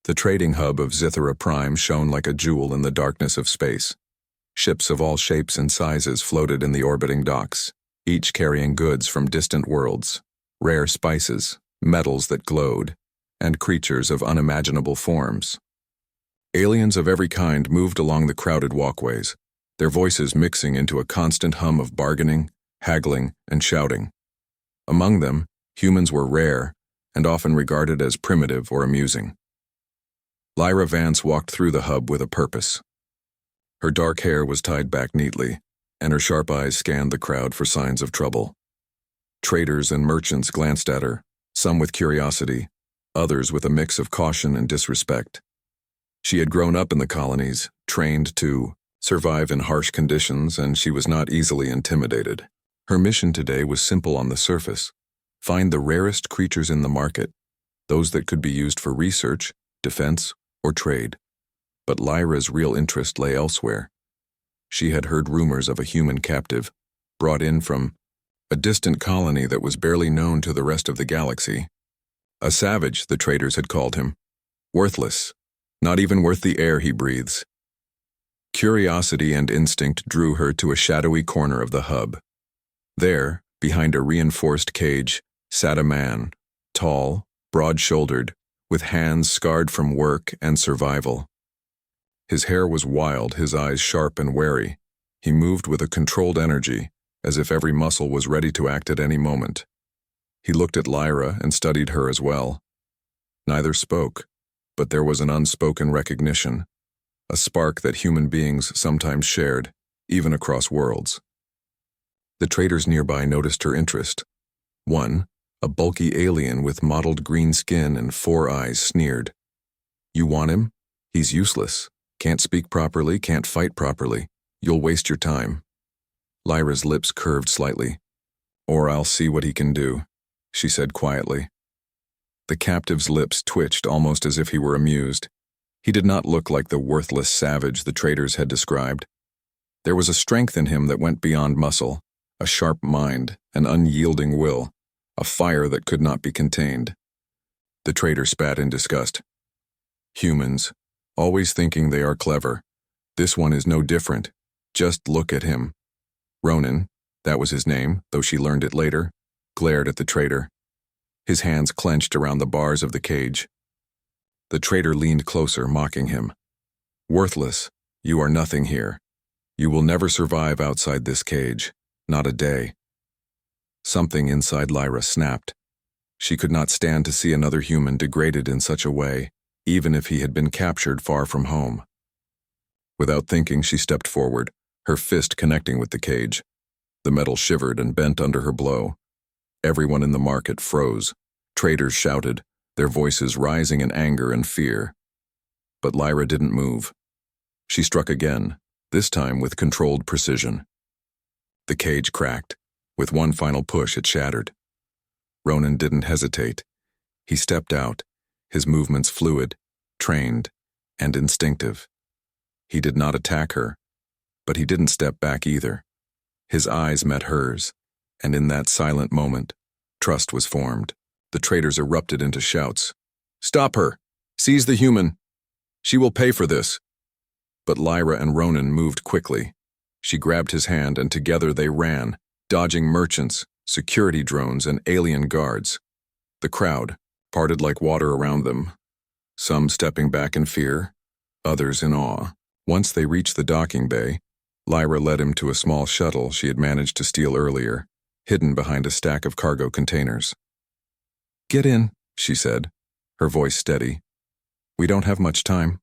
The trading hub of Zithera Prime shone like a jewel in the darkness of space. Ships of all shapes and sizes floated in the orbiting docks, each carrying goods from distant worlds, rare spices, metals that glowed, and creatures of unimaginable forms. Aliens of every kind moved along the crowded walkways, their voices mixing into a constant hum of bargaining, haggling, and shouting. Among them, humans were rare and often regarded as primitive or amusing. Lyra Vance walked through the hub with a purpose. Her dark hair was tied back neatly, and her sharp eyes scanned the crowd for signs of trouble. Traders and merchants glanced at her, some with curiosity, others with a mix of caution and disrespect. She had grown up in the colonies, trained to survive in harsh conditions, and she was not easily intimidated. Her mission today was simple on the surface: find the rarest creatures in the market, those that could be used for research, defense, or trade. But Lyra's real interest lay elsewhere. She had heard rumors of a human captive, brought in from a distant colony that was barely known to the rest of the galaxy. A savage, the traders had called him. Worthless, not even worth the air he breathes. Curiosity and instinct drew her to a shadowy corner of the hub. There, behind a reinforced cage, sat a man, tall, broad-shouldered, with hands scarred from work and survival. His hair was wild, his eyes sharp and wary. He moved with a controlled energy, as if every muscle was ready to act at any moment. He looked at Lyra and studied her as well. Neither spoke, but there was an unspoken recognition, a spark that human beings sometimes shared, even across worlds. The traders nearby noticed her interest. One, a bulky alien with mottled green skin and 4 eyes, sneered. "You want him? He's useless. Can't speak properly, can't fight properly. You'll waste your time." Lyra's lips curved slightly. "Or I'll see what he can do," she said quietly. The captive's lips twitched almost as if he were amused. He did not look like the worthless savage the traders had described. There was a strength in him that went beyond muscle, a sharp mind, an unyielding will, a fire that could not be contained. The trader spat in disgust. "Humans, always thinking they are clever. This one is no different. Just look at him." Ronan, that was his name, though she learned it later, glared at the trader. His hands clenched around the bars of the cage. The trader leaned closer, mocking him. "Worthless, you are nothing here. You will never survive outside this cage, not a day." Something inside Lyra snapped. She could not stand to see another human degraded in such a way, even if he had been captured far from home. Without thinking, she stepped forward, her fist connecting with the cage. The metal shivered and bent under her blow. Everyone in the market froze. Traders shouted, their voices rising in anger and fear. But Lyra didn't move. She struck again, this time with controlled precision. The cage cracked. With one final push, it shattered. Ronan didn't hesitate. He stepped out, his movements fluid, trained, and instinctive. He did not attack her, but he didn't step back either. His eyes met hers, and in that silent moment, trust was formed. The traders erupted into shouts. "Stop her! Seize the human! She will pay for this!" But Lyra and Ronan moved quickly. She grabbed his hand, and together they ran, dodging merchants, security drones, and alien guards. The crowd parted like water around them, some stepping back in fear, others in awe. Once they reached the docking bay, Lyra led him to a small shuttle she had managed to steal earlier, hidden behind a stack of cargo containers. "Get in," she said, her voice steady. "We don't have much time."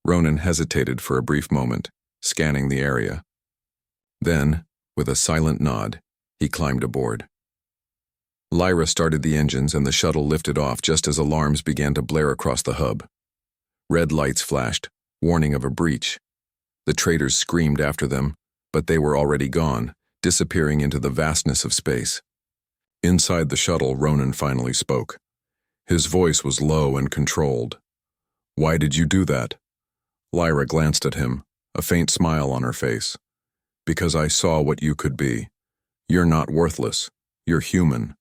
Ronan hesitated for a brief moment, scanning the area. Then, with a silent nod, he climbed aboard. Lyra started the engines and the shuttle lifted off just as alarms began to blare across the hub. Red lights flashed, warning of a breach. The traders screamed after them, but they were already gone, disappearing into the vastness of space. Inside the shuttle, Ronan finally spoke. His voice was low and controlled. "Why did you do that?" Lyra glanced at him, a faint smile on her face. "Because I saw what you could be. You're not worthless. You're human.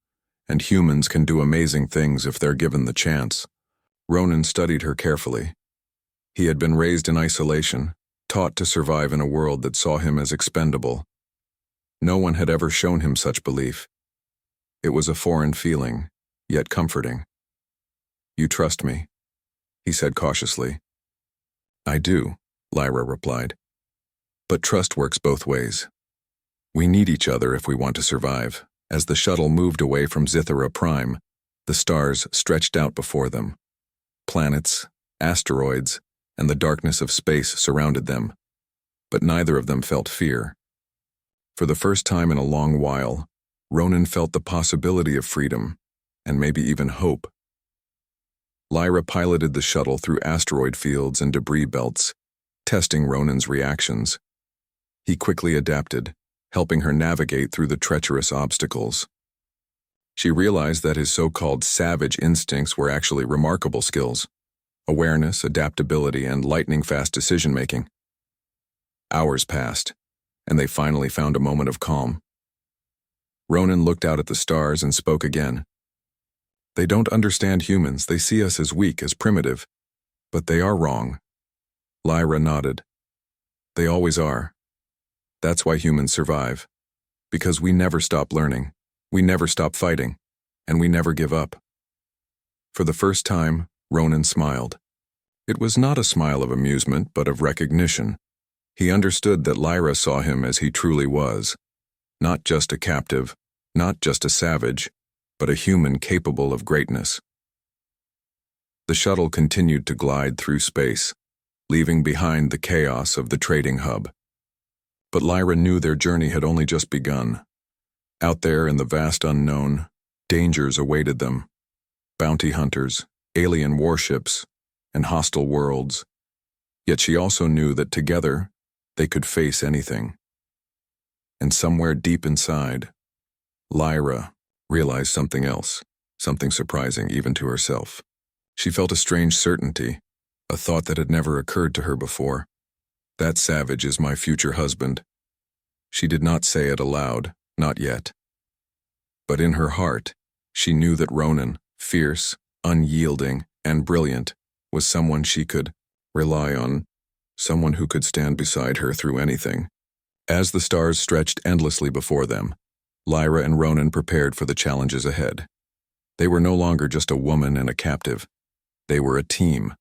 And humans can do amazing things if they're given the chance. Ronan studied her carefully. He had been raised in isolation, taught to survive in a world that saw him as expendable. No one had ever shown him such belief. It was a foreign feeling, yet comforting. "You trust me," he said cautiously. "I do," Lyra replied. "But trust works both ways. We need each other if we want to survive." As the shuttle moved away from Zithera Prime, the stars stretched out before them. Planets, asteroids, and the darkness of space surrounded them, but neither of them felt fear. For the first time in a long while, Ronan felt the possibility of freedom, and maybe even hope. Lyra piloted the shuttle through asteroid fields and debris belts, testing Ronan's reactions. He quickly adapted, helping her navigate through the treacherous obstacles. She realized that his so-called savage instincts were actually remarkable skills: awareness, adaptability, and lightning-fast decision-making. Hours passed, and they finally found a moment of calm. Ronan looked out at the stars and spoke again. "They don't understand humans. They see us as weak, as primitive. But they are wrong." Lyra nodded. "They always are. That's why humans survive. Because we never stop learning, we never stop fighting, and we never give up." For the first time, Ronan smiled. It was not a smile of amusement, but of recognition. He understood that Lyra saw him as he truly was. Not just a captive, not just a savage, but a human capable of greatness. The shuttle continued to glide through space, leaving behind the chaos of the trading hub. But Lyra knew their journey had only just begun. Out there in the vast unknown, dangers awaited them. Bounty hunters, alien warships, and hostile worlds. Yet she also knew that together, they could face anything. And somewhere deep inside, Lyra realized something else, something surprising even to herself. She felt a strange certainty, a thought that had never occurred to her before. "That savage is my future husband." She did not say it aloud, not yet. But in her heart, she knew that Ronan, fierce, unyielding, and brilliant, was someone she could rely on, someone who could stand beside her through anything. As the stars stretched endlessly before them, Lyra and Ronan prepared for the challenges ahead. They were no longer just a woman and a captive. They were a team,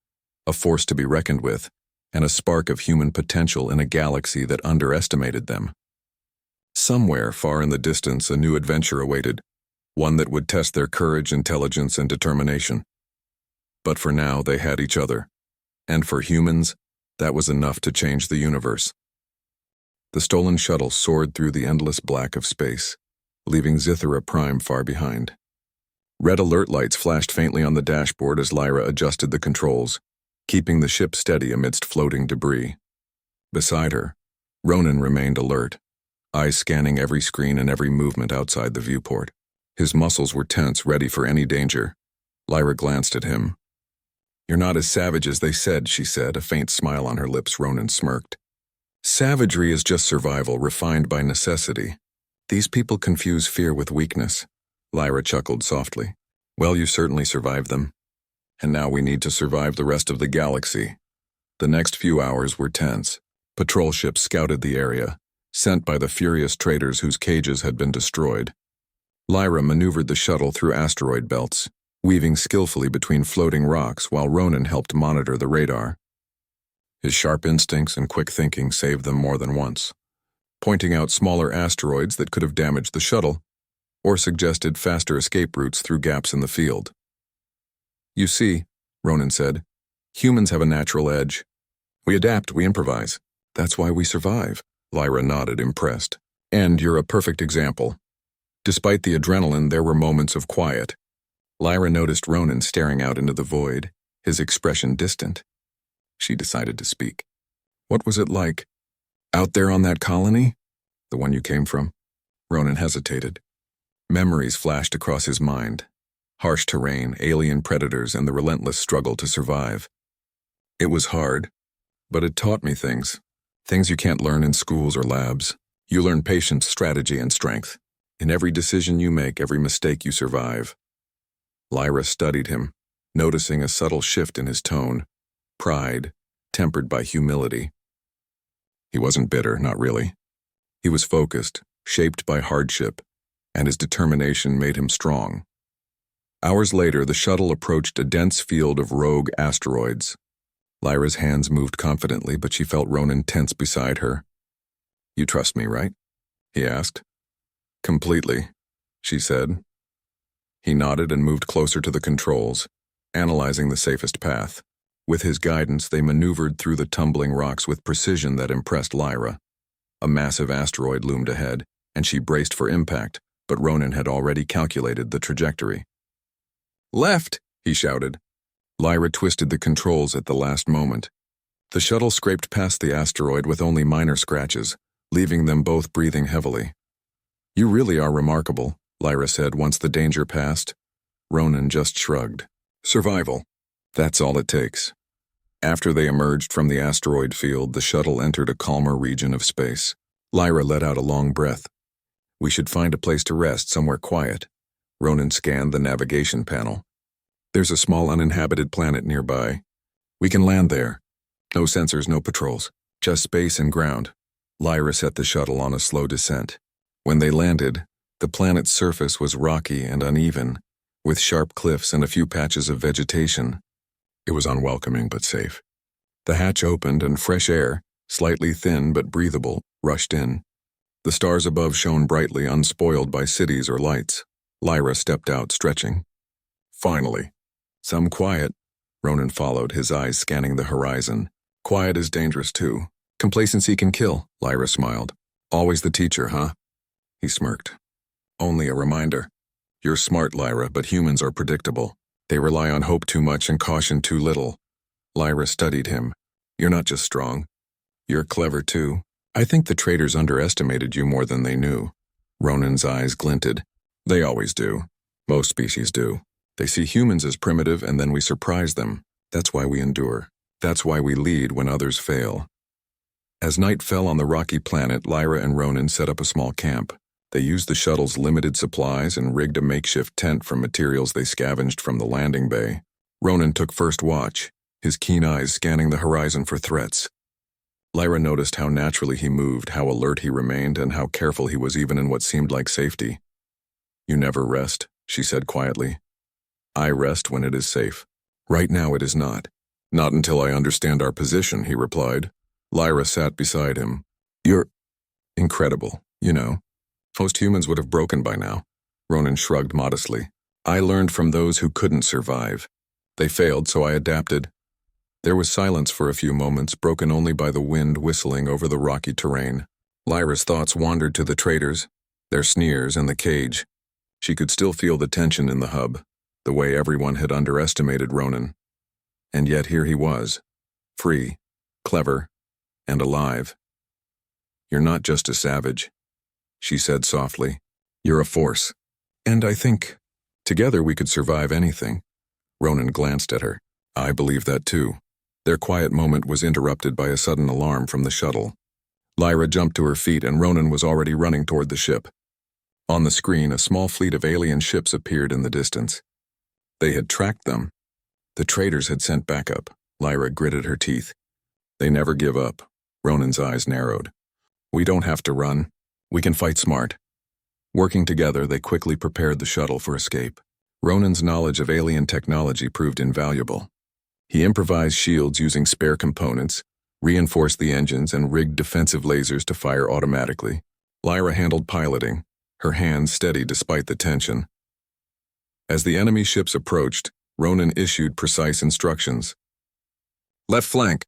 a force to be reckoned with, and a spark of human potential in a galaxy that underestimated them. Somewhere far in the distance, a new adventure awaited, one that would test their courage, intelligence, and determination. But for now, they had each other. And for humans, that was enough to change the universe. The stolen shuttle soared through the endless black of space, leaving Zithera Prime far behind. Red alert lights flashed faintly on the dashboard as Lyra adjusted the controls, keeping the ship steady amidst floating debris. Beside her, Ronan remained alert, eyes scanning every screen and every movement outside the viewport. His muscles were tense, ready for any danger. Lyra glanced at him. "You're not as savage as they said," she said, a faint smile on her lips. Ronan smirked. "Savagery is just survival, refined by necessity. These people confuse fear with weakness." Lyra chuckled softly. "Well, you certainly survived them. And now we need to survive the rest of the galaxy." The next few hours were tense. Patrol ships scouted the area, sent by the furious traders whose cages had been destroyed. Lyra maneuvered the shuttle through asteroid belts, weaving skillfully between floating rocks while Ronan helped monitor the radar. His sharp instincts and quick thinking saved them more than once, pointing out smaller asteroids that could have damaged the shuttle, or suggested faster escape routes through gaps in the field. "You see," Ronan said, "humans have a natural edge. We adapt, we improvise. That's why we survive." Lyra nodded, impressed. "And you're a perfect example." Despite the adrenaline, there were moments of quiet. Lyra noticed Ronan staring out into the void, his expression distant. She decided to speak. "What was it like? Out there on that colony? The one you came from?" Ronan hesitated. Memories flashed across his mind. Harsh terrain, alien predators, and the relentless struggle to survive. "It was hard, but it taught me things. Things you can't learn in schools or labs. You learn patience, strategy, and strength. In every decision you make, every mistake you survive." Lyra studied him, noticing a subtle shift in his tone, pride, tempered by humility. He wasn't bitter, not really. He was focused, shaped by hardship, and his determination made him strong. Hours later, the shuttle approached a dense field of rogue asteroids. Lyra's hands moved confidently, but she felt Ronan tense beside her. "You trust me, right?" he asked. "Completely," she said. He nodded and moved closer to the controls, analyzing the safest path. With his guidance, they maneuvered through the tumbling rocks with precision that impressed Lyra. A massive asteroid loomed ahead, and she braced for impact, but Ronan had already calculated the trajectory. "Left!" he shouted. Lyra twisted the controls at the last moment. The shuttle scraped past the asteroid with only minor scratches, leaving them both breathing heavily. "You really are remarkable," Lyra said once the danger passed. Ronan just shrugged. "Survival. That's all it takes." After they emerged from the asteroid field, the shuttle entered a calmer region of space. Lyra let out a long breath. "We should find a place to rest, somewhere quiet." Ronan scanned the navigation panel. "There's a small uninhabited planet nearby. We can land there. No sensors, no patrols. Just space and ground." Lyra set the shuttle on a slow descent. When they landed, the planet's surface was rocky and uneven, with sharp cliffs and a few patches of vegetation. It was unwelcoming but safe. The hatch opened and fresh air, slightly thin but breathable, rushed in. The stars above shone brightly, unspoiled by cities or lights. Lyra stepped out, stretching. "Finally." "Some quiet." Ronan followed, his eyes scanning the horizon. "Quiet is dangerous too. Complacency can kill," Lyra smiled. "Always the teacher, huh?" He smirked. "Only a reminder. You're smart, Lyra, but humans are predictable. They rely on hope too much and caution too little." Lyra studied him. "You're not just strong. You're clever too. I think the traders underestimated you more than they knew." Ronan's eyes glinted. "They always do. Most species do. They see humans as primitive and then we surprise them. That's why we endure. That's why we lead when others fail." As night fell on the rocky planet, Lyra and Ronan set up a small camp. They used the shuttle's limited supplies and rigged a makeshift tent from materials they scavenged from the landing bay. Ronan took first watch, his keen eyes scanning the horizon for threats. Lyra noticed how naturally he moved, how alert he remained, and how careful he was even in what seemed like safety. "You never rest," she said quietly. "I rest when it is safe. Right now it is not." "Not until I understand our position," he replied. Lyra sat beside him. "You're incredible, you know. Most humans would have broken by now." Ronan shrugged modestly. "I learned from those who couldn't survive. They failed, so I adapted." There was silence for a few moments, broken only by the wind whistling over the rocky terrain. Lyra's thoughts wandered to the traders, their sneers, and the cage. She could still feel the tension in the hub, the way everyone had underestimated Ronan. And yet here he was, free, clever, and alive. "You're not just a savage," she said softly. "You're a force. And I think, together we could survive anything." Ronan glanced at her. "I believe that too." Their quiet moment was interrupted by a sudden alarm from the shuttle. Lyra jumped to her feet and Ronan was already running toward the ship. On the screen, a small fleet of alien ships appeared in the distance. They had tracked them. The traders had sent backup. Lyra gritted her teeth. "They never give up." Ronan's eyes narrowed. "We don't have to run. We can fight smart." Working together, they quickly prepared the shuttle for escape. Ronan's knowledge of alien technology proved invaluable. He improvised shields using spare components, reinforced the engines, and rigged defensive lasers to fire automatically. Lyra handled piloting, her hands steady despite the tension. As the enemy ships approached, Ronan issued precise instructions. "Left flank.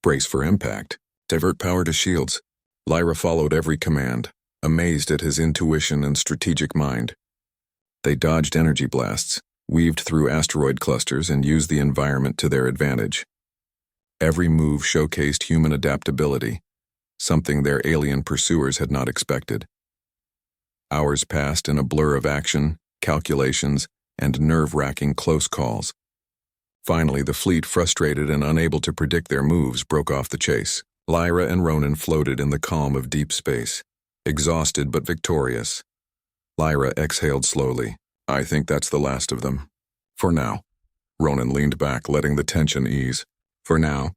Brace for impact. Divert power to shields." Lyra followed every command, amazed at his intuition and strategic mind. They dodged energy blasts, weaved through asteroid clusters, and used the environment to their advantage. Every move showcased human adaptability, something their alien pursuers had not expected. Hours passed in a blur of action, calculations, and nerve-wracking close calls. Finally, the fleet, frustrated and unable to predict their moves, broke off the chase. Lyra and Ronan floated in the calm of deep space, exhausted but victorious. Lyra exhaled slowly. "I think that's the last of them. For now." Ronan leaned back, letting the tension ease. For now.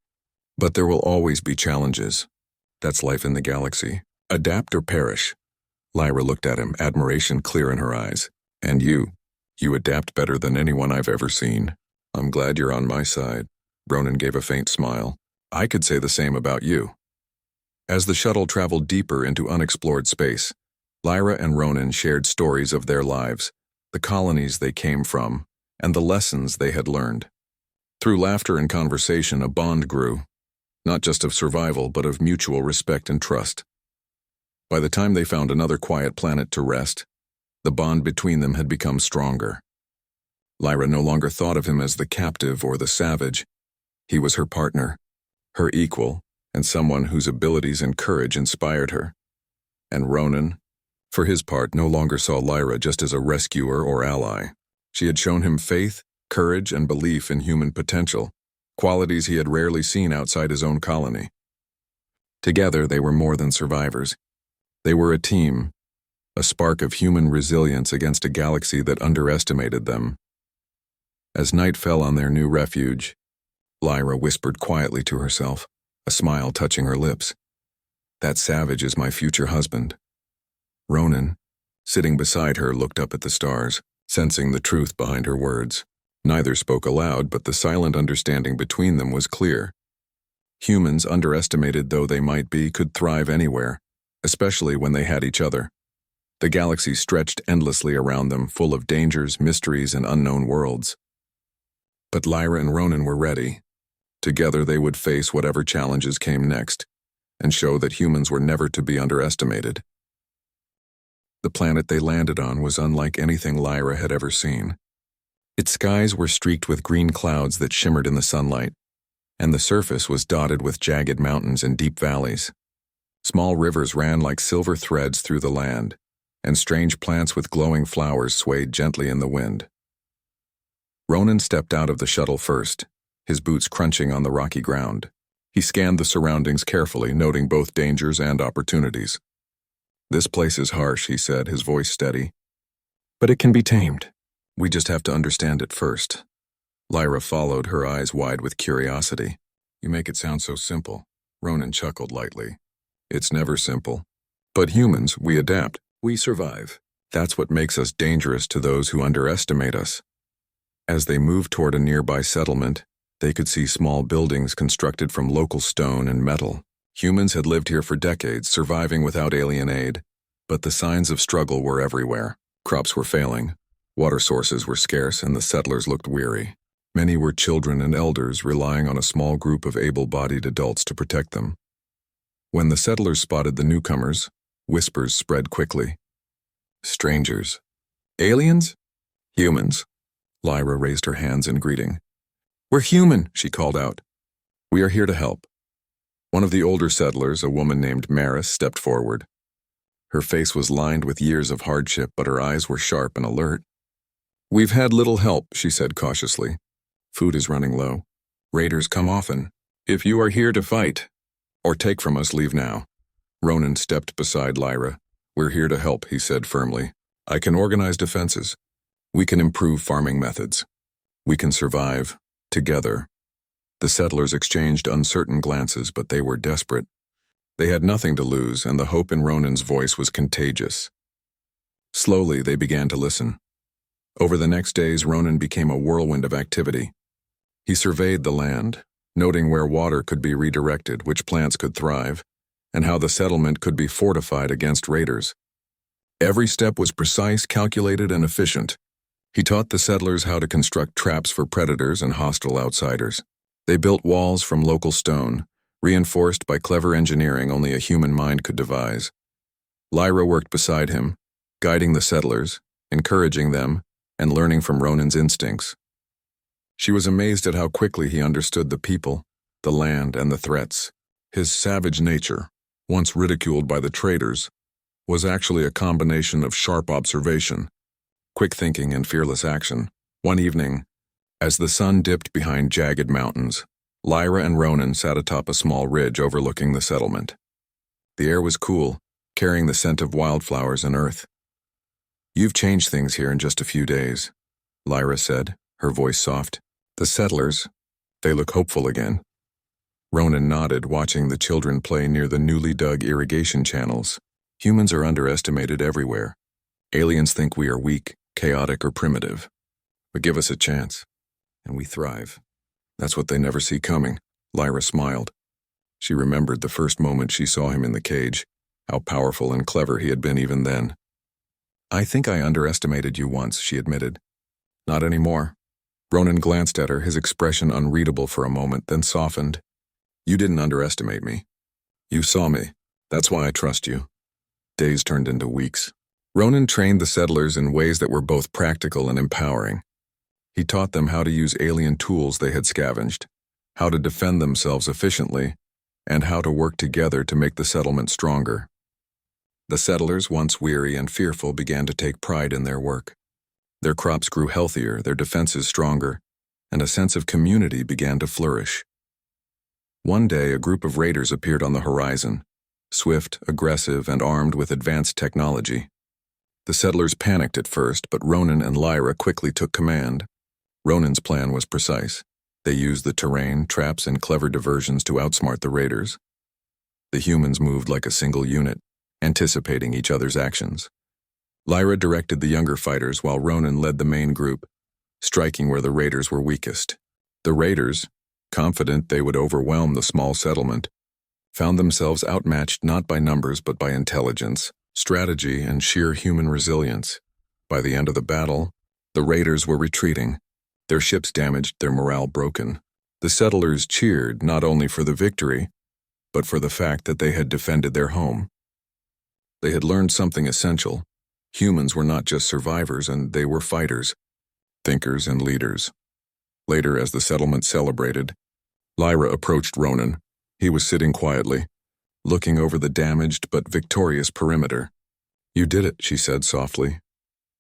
But there will always be challenges. That's life in the galaxy. Adapt or perish. Lyra looked at him, admiration clear in her eyes. And you adapt better than anyone I've ever seen. I'm glad you're on my side. Ronan gave a faint smile. I could say the same about you. As the shuttle traveled deeper into unexplored space, Lyra and Ronan shared stories of their lives, the colonies they came from, and the lessons they had learned. Through laughter and conversation, a bond grew, not just of survival, but of mutual respect and trust. By the time they found another quiet planet to rest, the bond between them had become stronger. Lyra no longer thought of him as the captive or the savage. He was her partner, her equal, and someone whose abilities and courage inspired her. And Ronan, for his part, no longer saw Lyra just as a rescuer or ally. She had shown him faith, courage, and belief in human potential, qualities he had rarely seen outside his own colony. Together, they were more than survivors. They were a team, a spark of human resilience against a galaxy that underestimated them. As night fell on their new refuge, Lyra whispered quietly to herself, a smile touching her lips. That savage is my future husband. Ronan, sitting beside her, looked up at the stars, sensing the truth behind her words. Neither spoke aloud, but the silent understanding between them was clear. Humans, underestimated though they might be, could thrive anywhere, especially when they had each other. The galaxy stretched endlessly around them, full of dangers, mysteries, and unknown worlds. But Lyra and Ronan were ready. Together they would face whatever challenges came next, and show that humans were never to be underestimated. The planet they landed on was unlike anything Lyra had ever seen. Its skies were streaked with green clouds that shimmered in the sunlight, and the surface was dotted with jagged mountains and deep valleys. Small rivers ran like silver threads through the land, and strange plants with glowing flowers swayed gently in the wind. Ronan stepped out of the shuttle first, his boots crunching on the rocky ground. He scanned the surroundings carefully, noting both dangers and opportunities. This place is harsh, he said, his voice steady. But it can be tamed. We just have to understand it first. Lyra followed, her eyes wide with curiosity. You make it sound so simple. Ronan chuckled lightly. It's never simple. But humans, we adapt. We survive. That's what makes us dangerous to those who underestimate us. As they moved toward a nearby settlement, they could see small buildings constructed from local stone and metal. Humans had lived here for decades, surviving without alien aid, but the signs of struggle were everywhere. Crops were failing, water sources were scarce, and the settlers looked weary. Many were children and elders, relying on a small group of able-bodied adults to protect them. When the settlers spotted the newcomers, whispers spread quickly. Strangers. Aliens? Humans. Lyra raised her hands in greeting. We're human, she called out. We are here to help. One of the older settlers, a woman named Maris, stepped forward. Her face was lined with years of hardship, but her eyes were sharp and alert. We've had little help, she said cautiously. Food is running low. Raiders come often. If you are here to fight, or take from us, leave now. Ronan stepped beside Lyra. We're here to help, he said firmly. I can organize defenses. We can improve farming methods. We can survive, together. The settlers exchanged uncertain glances, but they were desperate. They had nothing to lose, and the hope in Ronan's voice was contagious. Slowly, they began to listen. Over the next days, Ronan became a whirlwind of activity. He surveyed the land, noting where water could be redirected, which plants could thrive, and how the settlement could be fortified against raiders. Every step was precise, calculated, and efficient. He taught the settlers how to construct traps for predators and hostile outsiders. They built walls from local stone, reinforced by clever engineering only a human mind could devise. Lyra worked beside him, guiding the settlers, encouraging them, and learning from Ronan's instincts. She was amazed at how quickly he understood the people, the land, and the threats. His savage nature, once ridiculed by the traders, was actually a combination of sharp observation, quick thinking, and fearless action. One evening, as the sun dipped behind jagged mountains, Lyra and Ronan sat atop a small ridge overlooking the settlement. The air was cool, carrying the scent of wildflowers and earth. You've changed things here in just a few days, Lyra said, her voice soft. The settlers, they look hopeful again. Ronan nodded, watching the children play near the newly dug irrigation channels. Humans are underestimated everywhere. Aliens think we are weak, chaotic, or primitive. But give us a chance, and we thrive. That's what they never see coming. Lyra smiled. She remembered the first moment she saw him in the cage, how powerful and clever he had been even then. I think I underestimated you once, she admitted. Not anymore. Ronan glanced at her, his expression unreadable for a moment, then softened. You didn't underestimate me. You saw me. That's why I trust you. Days turned into weeks. Ronan trained the settlers in ways that were both practical and empowering. He taught them how to use alien tools they had scavenged, how to defend themselves efficiently, and how to work together to make the settlement stronger. The settlers, once weary and fearful, began to take pride in their work. Their crops grew healthier, their defenses stronger, and a sense of community began to flourish. One day, a group of raiders appeared on the horizon, swift, aggressive, and armed with advanced technology. The settlers panicked at first, but Ronan and Lyra quickly took command. Ronan's plan was precise. They used the terrain, traps, and clever diversions to outsmart the raiders. The humans moved like a single unit, anticipating each other's actions. Lyra directed the younger fighters while Ronan led the main group, striking where the raiders were weakest. The raiders, confident they would overwhelm the small settlement, found themselves outmatched not by numbers but by intelligence, strategy, and sheer human resilience. By the end of the battle, the raiders were retreating, their ships damaged, their morale broken. The settlers cheered not only for the victory, but for the fact that they had defended their home. They had learned something essential. Humans were not just survivors, and they were fighters, thinkers, and leaders. Later, as the settlement celebrated, Lyra approached Ronan. He was sitting quietly, looking over the damaged but victorious perimeter. You did it, she said softly.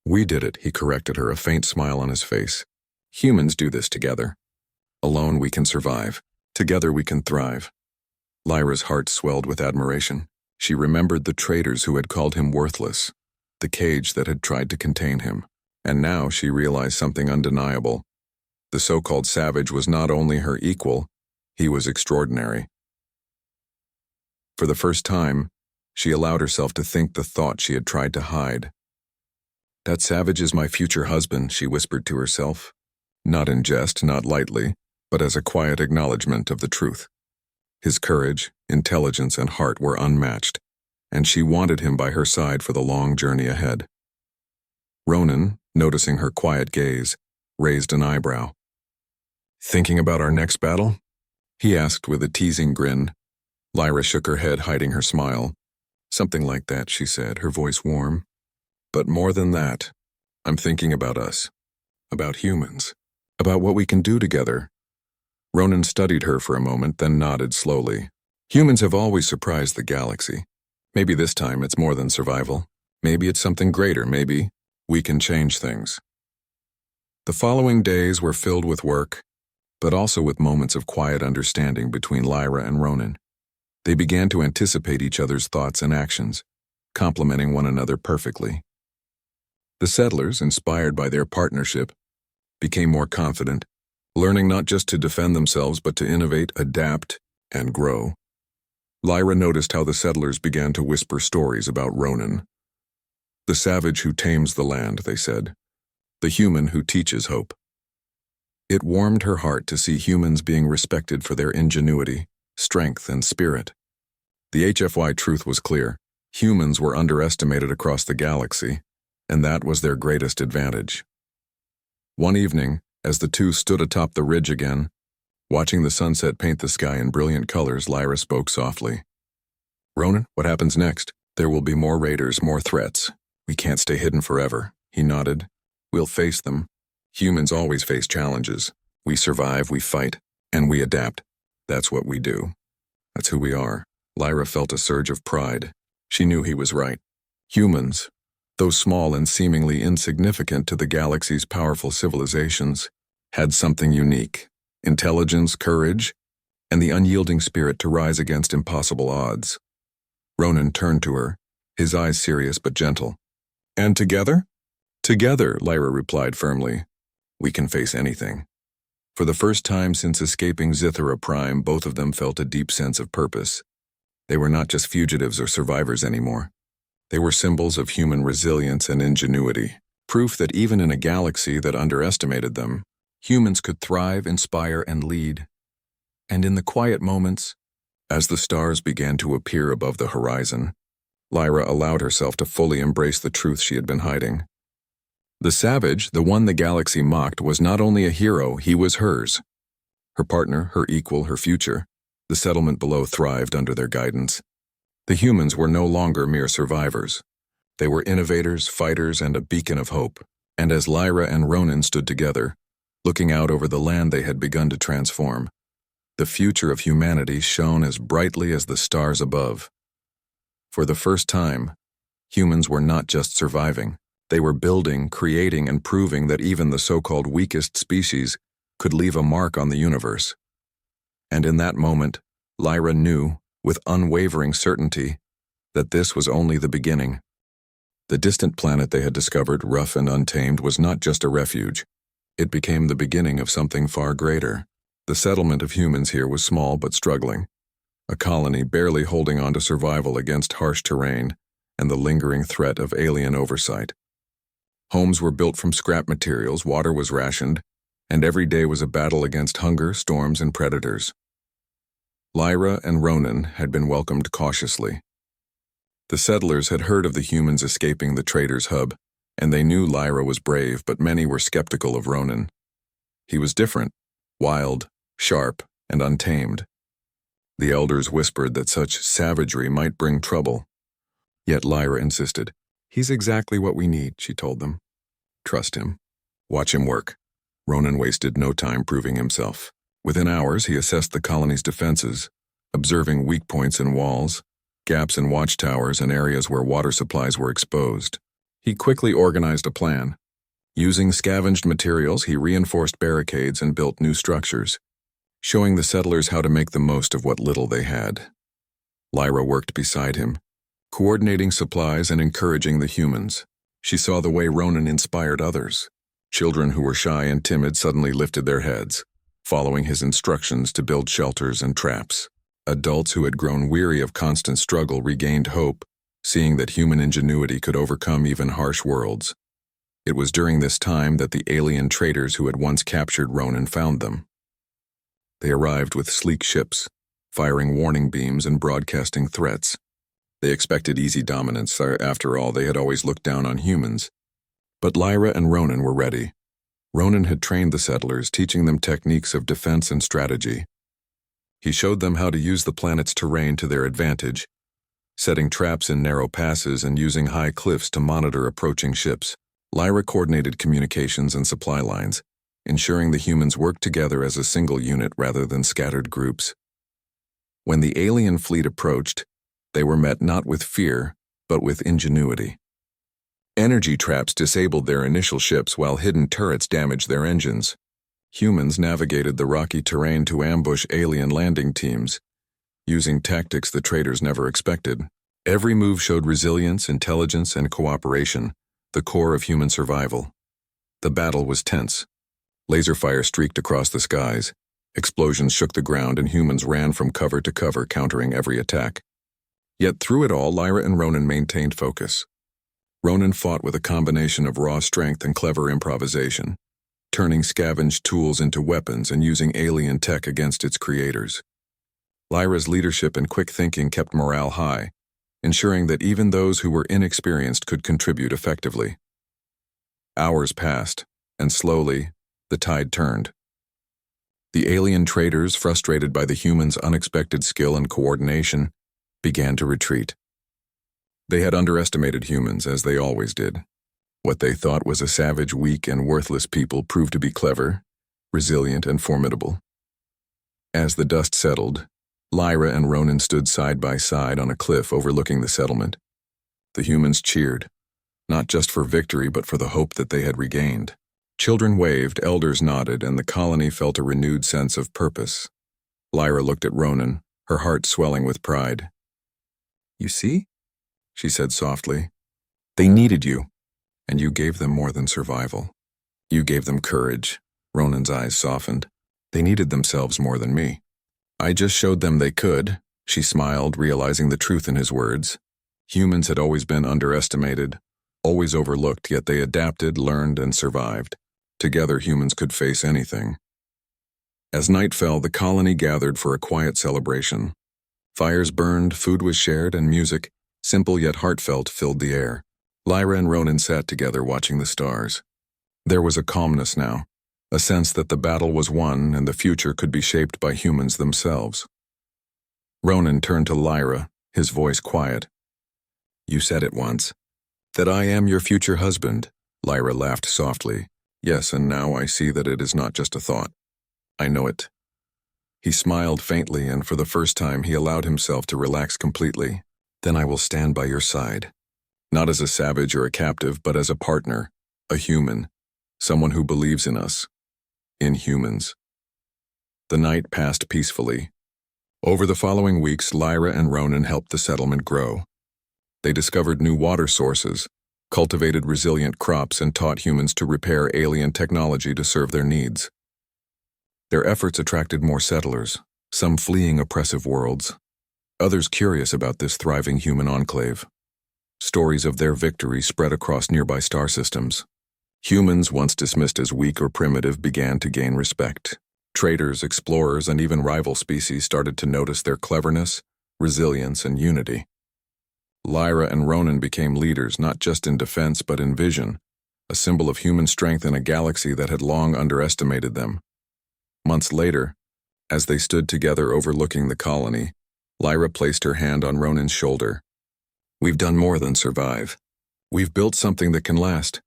We did it, he corrected her, a faint smile on his face. Humans do this together. Alone we can survive. Together we can thrive. Lyra's heart swelled with admiration. She remembered the traitors who had called him worthless, the cage that had tried to contain him. And now she realized something undeniable. The so-called savage was not only her equal, he was extraordinary. For the first time, she allowed herself to think the thought she had tried to hide. That savage is my future husband, she whispered to herself. Not in jest, not lightly, but as a quiet acknowledgement of the truth. His courage, intelligence, and heart were unmatched, and she wanted him by her side for the long journey ahead. Ronan, noticing her quiet gaze, raised an eyebrow. Thinking about our next battle? He asked with a teasing grin. Lyra shook her head, hiding her smile. Something like that, she said, her voice warm. But more than that, I'm thinking about us, about humans, about what we can do together. Ronan studied her for a moment, then nodded slowly. Humans have always surprised the galaxy. Maybe this time it's more than survival. Maybe it's something greater. Maybe we can change things. The following days were filled with work, but also with moments of quiet understanding between Lyra and Ronan. They began to anticipate each other's thoughts and actions, complementing one another perfectly. The settlers, inspired by their partnership, became more confident, learning not just to defend themselves but to innovate, adapt, and grow. Lyra noticed how the settlers began to whisper stories about Ronan. The savage who tames the land, they said. The human who teaches hope. It warmed her heart to see humans being respected for their ingenuity, strength, and spirit. The HFY truth was clear. Humans were underestimated across the galaxy, and that was their greatest advantage. One evening, as the two stood atop the ridge again, watching the sunset paint the sky in brilliant colors, Lyra spoke softly. Ronan, what happens next? There will be more raiders, more threats. We can't stay hidden forever. He nodded. We'll face them. Humans always face challenges. We survive, we fight, and we adapt. That's what we do. That's who we are. Lyra felt a surge of pride. She knew he was right. Humans, though small and seemingly insignificant to the galaxy's powerful civilizations, had something unique. Intelligence, courage, and the unyielding spirit to rise against impossible odds. Ronan turned to her, his eyes serious but gentle. And together? Together, Lyra replied firmly. We can face anything. For the first time since escaping Zithera Prime, both of them felt a deep sense of purpose. They were not just fugitives or survivors anymore. They were symbols of human resilience and ingenuity, proof that even in a galaxy that underestimated them, humans could thrive, inspire, and lead. And in the quiet moments, as the stars began to appear above the horizon, Lyra allowed herself to fully embrace the truth she had been hiding. The savage, the one the galaxy mocked, was not only a hero, he was hers. Her partner, her equal, her future. The settlement below thrived under their guidance. The humans were no longer mere survivors. They were innovators, fighters, and a beacon of hope. And as Lyra and Ronan stood together, looking out over the land they had begun to transform, the future of humanity shone as brightly as the stars above. For the first time, humans were not just surviving. They were building, creating, and proving that even the so-called weakest species could leave a mark on the universe. And in that moment, Lyra knew, with unwavering certainty, that this was only the beginning. The distant planet they had discovered, rough and untamed, was not just a refuge. It became the beginning of something far greater. The settlement of humans here was small but struggling, a colony barely holding on to survival against harsh terrain and the lingering threat of alien oversight. Homes were built from scrap materials, water was rationed, and every day was a battle against hunger, storms, and predators. Lyra and Ronan had been welcomed cautiously. The settlers had heard of the humans escaping the trader's hub, and they knew Lyra was brave, but many were skeptical of Ronan. He was different, wild, sharp, and untamed. The elders whispered that such savagery might bring trouble. Yet Lyra insisted. "He's exactly what we need," she told them. "Trust him. Watch him work." Ronan wasted no time proving himself. Within hours, he assessed the colony's defenses, observing weak points in walls, gaps in watchtowers, and areas where water supplies were exposed. He quickly organized a plan. Using scavenged materials, he reinforced barricades and built new structures, showing the settlers how to make the most of what little they had. Lyra worked beside him, coordinating supplies and encouraging the humans. She saw the way Ronan inspired others. Children who were shy and timid suddenly lifted their heads, following his instructions to build shelters and traps. Adults who had grown weary of constant struggle regained hope, seeing that human ingenuity could overcome even harsh worlds. It was during this time that the alien traders who had once captured Ronan found them. They arrived with sleek ships, firing warning beams and broadcasting threats. They expected easy dominance. After all, they had always looked down on humans. But Lyra and Ronan were ready. Ronan had trained the settlers, teaching them techniques of defense and strategy. He showed them how to use the planet's terrain to their advantage, setting traps in narrow passes and using high cliffs to monitor approaching ships. Lyra coordinated communications and supply lines, ensuring the humans worked together as a single unit rather than scattered groups. When the alien fleet approached, they were met not with fear, but with ingenuity. Energy traps disabled their initial ships while hidden turrets damaged their engines. Humans navigated the rocky terrain to ambush alien landing teams, using tactics the traders never expected. Every move showed resilience, intelligence, and cooperation, the core of human survival. The battle was tense. Laser fire streaked across the skies. Explosions shook the ground and humans ran from cover to cover, countering every attack. Yet through it all, Lyra and Ronan maintained focus. Ronan fought with a combination of raw strength and clever improvisation, turning scavenged tools into weapons and using alien tech against its creators. Lyra's leadership and quick thinking kept morale high, ensuring that even those who were inexperienced could contribute effectively. Hours passed, and slowly, the tide turned. The alien traders, frustrated by the humans' unexpected skill and coordination, began to retreat. They had underestimated humans, as they always did. What they thought was a savage, weak, and worthless people proved to be clever, resilient, and formidable. As the dust settled, Lyra and Ronan stood side by side on a cliff overlooking the settlement. The humans cheered, not just for victory but for the hope that they had regained. Children waved, elders nodded, and the colony felt a renewed sense of purpose. Lyra looked at Ronan, her heart swelling with pride. "You see?" she said softly. "They needed you, and you gave them more than survival. You gave them courage." Ronan's eyes softened. They needed themselves more than me. I just showed them they could, she smiled, realizing the truth in his words. Humans had always been underestimated, always overlooked, yet they adapted, learned, and survived. Together, humans could face anything. As night fell, the colony gathered for a quiet celebration. Fires burned, food was shared, and music, simple yet heartfelt, filled the air. Lyra and Ronan sat together watching the stars. There was a calmness now, a sense that the battle was won and the future could be shaped by humans themselves. Ronan turned to Lyra, his voice quiet. "You said it once. That I am your future husband." Lyra laughed softly. "Yes, and now I see that it is not just a thought. I know it." He smiled faintly, and for the first time he allowed himself to relax completely. "Then I will stand by your side. Not as a savage or a captive, but as a partner, a human, someone who believes in us, in humans." The night passed peacefully. Over the following weeks, Lyra and Ronan helped the settlement grow. They discovered new water sources, cultivated resilient crops, and taught humans to repair alien technology to serve their needs. Their efforts attracted more settlers, some fleeing oppressive worlds, others curious about this thriving human enclave. Stories of their victory spread across nearby star systems. Humans, once dismissed as weak or primitive, began to gain respect. Traders, explorers, and even rival species started to notice their cleverness, resilience, and unity. Lyra and Ronan became leaders not just in defense but in vision, a symbol of human strength in a galaxy that had long underestimated them. Months later, as they stood together overlooking the colony, Lyra placed her hand on Ronan's shoulder. "We've done more than survive. We've built something that can last."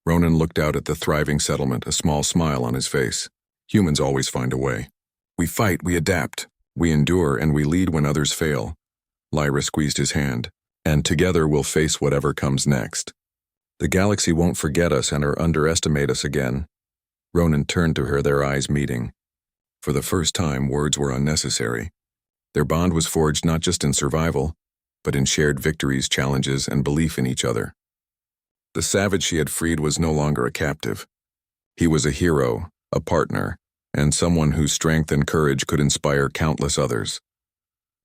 Ronan looked out at the thriving settlement, a small smile on his face. "Humans always find a way. We fight, we adapt, we endure, and we lead when others fail." Lyra squeezed his hand. "And together we'll face whatever comes next. The galaxy won't forget us or underestimate us again." Ronan turned to her, their eyes meeting. For the first time, words were unnecessary. Their bond was forged not just in survival, but in shared victories, challenges, and belief in each other. The savage she had freed was no longer a captive. He was a hero, a partner, and someone whose strength and courage could inspire countless others.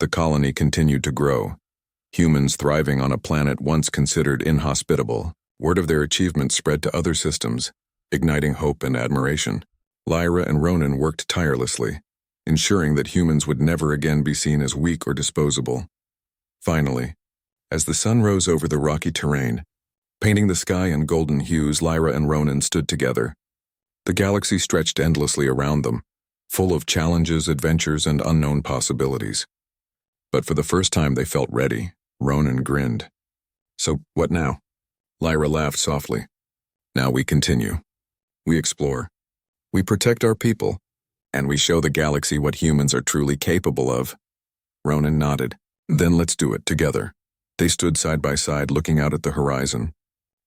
The colony continued to grow, humans thriving on a planet once considered inhospitable. Word of their achievements spread to other systems, igniting hope and admiration. Lyra and Ronan worked tirelessly, ensuring that humans would never again be seen as weak or disposable. Finally, as the sun rose over the rocky terrain, painting the sky in golden hues, Lyra and Ronan stood together. The galaxy stretched endlessly around them, full of challenges, adventures, and unknown possibilities. But for the first time they felt ready. Ronan grinned. "So, what now?" Lyra laughed softly. "Now we continue. We explore. We protect our people. And we show the galaxy what humans are truly capable of." Ronan nodded. "Then let's do it together." They stood side by side, looking out at the horizon.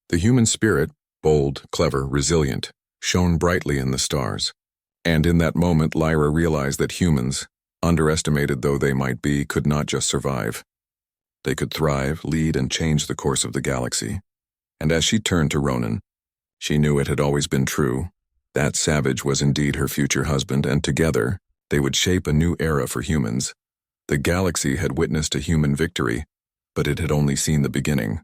The human spirit, bold, clever, resilient, shone brightly in the stars. And in that moment, Lyra realized that humans, underestimated though they might be, could not just survive. They could thrive, lead, and change the course of the galaxy. And as she turned to Ronan, she knew it had always been true. That savage was indeed her future husband, and together, they would shape a new era for humans. The galaxy had witnessed a human victory, but it had only seen the beginning.